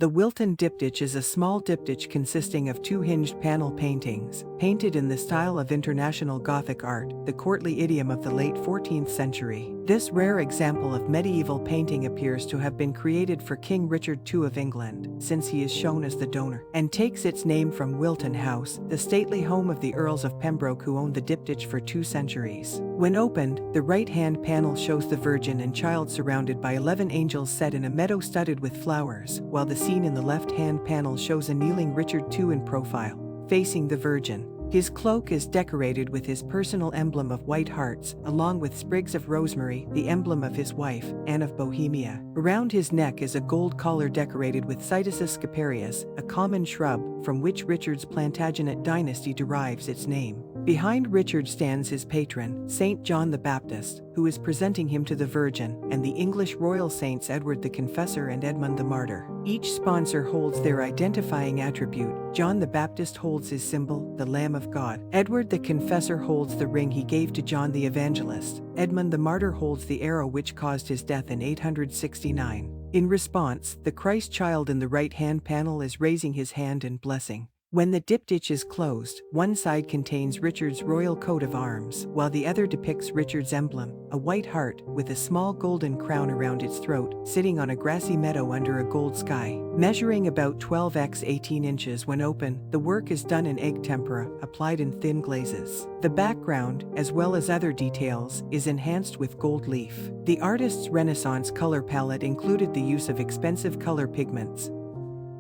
The Wilton Diptych is a small diptych consisting of two hinged panel paintings, painted in the style of International Gothic art, the courtly idiom of the late 14th century. This rare example of medieval painting appears to have been created for King Richard II of England, since he is shown as the donor, and takes its name from Wilton House, the stately home of the Earls of Pembroke who owned the diptych for 2 centuries. When opened, the right-hand panel shows the Virgin and Child surrounded by 11 angels set in a meadow studded with flowers, while the scene in the left-hand panel shows a kneeling Richard II in profile, facing the Virgin. His cloak is decorated with his personal emblem of white hearts, along with sprigs of rosemary, the emblem of his wife, Anne of Bohemia. Around his neck is a gold collar decorated with Cytisus scaparius, a common shrub from which Richard's Plantagenet dynasty derives its name. Behind Richard stands his patron, Saint John the Baptist, who is presenting him to the Virgin, and the English royal saints Edward the Confessor and Edmund the Martyr. Each sponsor holds their identifying attribute. John the Baptist holds his symbol, the Lamb of God. Edward the Confessor holds the ring he gave to John the Evangelist. Edmund the Martyr holds the arrow which caused his death in 869. In response, the Christ child in the right-hand panel is raising his hand in blessing. When the diptych is closed, one side contains Richard's royal coat of arms, while the other depicts Richard's emblem, a white hart with a small golden crown around its throat, sitting on a grassy meadow under a gold sky. Measuring about 12 x 18 inches when open, the work is done in egg tempera, applied in thin glazes. The background, as well as other details, is enhanced with gold leaf. The artist's Renaissance color palette included the use of expensive color pigments,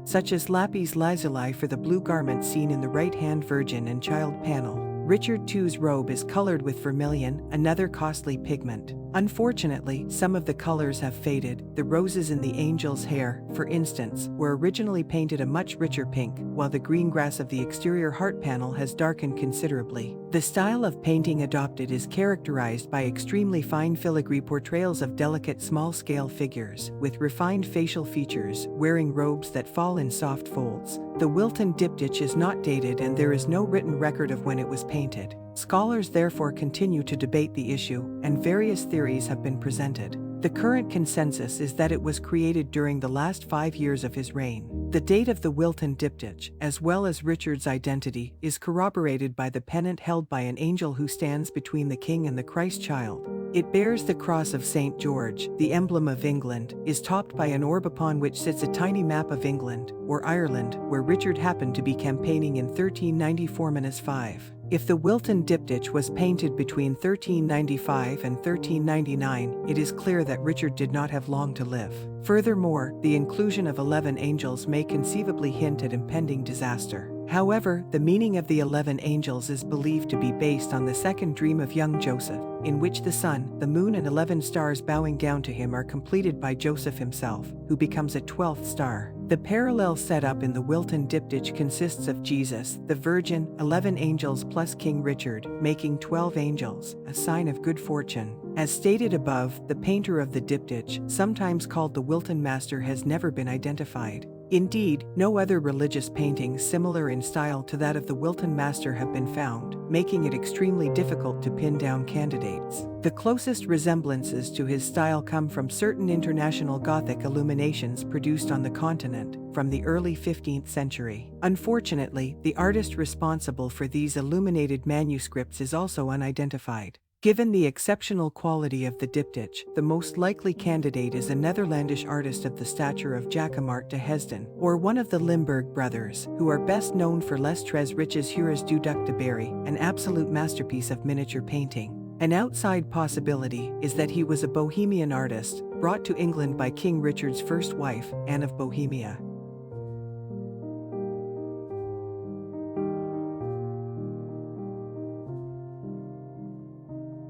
such as lapis lazuli for the blue garment seen in the right-hand Virgin and Child panel. Richard II's robe is colored with vermilion, another costly pigment. Unfortunately, some of the colors have faded. The roses in the angel's hair, for instance, were originally painted a much richer pink, while the green grass of the exterior heart panel has darkened considerably. The style of painting adopted is characterized by extremely fine filigree portrayals of delicate small-scale figures, with refined facial features, wearing robes that fall in soft folds. The Wilton Diptych is not dated and there is no written record of when it was painted. Scholars therefore continue to debate the issue, and various theories have been presented. The current consensus is that it was created during the last 5 years of his reign. The date of the Wilton Diptych, as well as Richard's identity, is corroborated by the pennant held by an angel who stands between the king and the Christ child. It bears the cross of St. George, the emblem of England, is topped by an orb upon which sits a tiny map of England, or Ireland, where Richard happened to be campaigning in 1394-5. If the Wilton Diptych was painted between 1395 and 1399, it is clear that Richard did not have long to live. Furthermore, the inclusion of 11 angels may conceivably hint at impending disaster. However, the meaning of the 11 angels is believed to be based on the second dream of young Joseph, in which the sun, the moon and 11 stars bowing down to him are completed by Joseph himself, who becomes a 12th star. The parallel setup in the Wilton Diptych consists of Jesus, the Virgin, 11 angels plus King Richard, making 12 angels, a sign of good fortune. As stated above, the painter of the diptych, sometimes called the Wilton Master, has never been identified. Indeed, no other religious paintings similar in style to that of the Wilton Master have been found, making it extremely difficult to pin down candidates. The closest resemblances to his style come from certain International Gothic illuminations produced on the continent from the early 15th century. Unfortunately, the artist responsible for these illuminated manuscripts is also unidentified. Given the exceptional quality of the diptych, the most likely candidate is a Netherlandish artist of the stature of Jacquemart de Hesdin, or one of the Limburg brothers, who are best known for Les Tres Riches Heures du Duc de Berry, an absolute masterpiece of miniature painting. An outside possibility is that he was a Bohemian artist, brought to England by King Richard's first wife, Anne of Bohemia.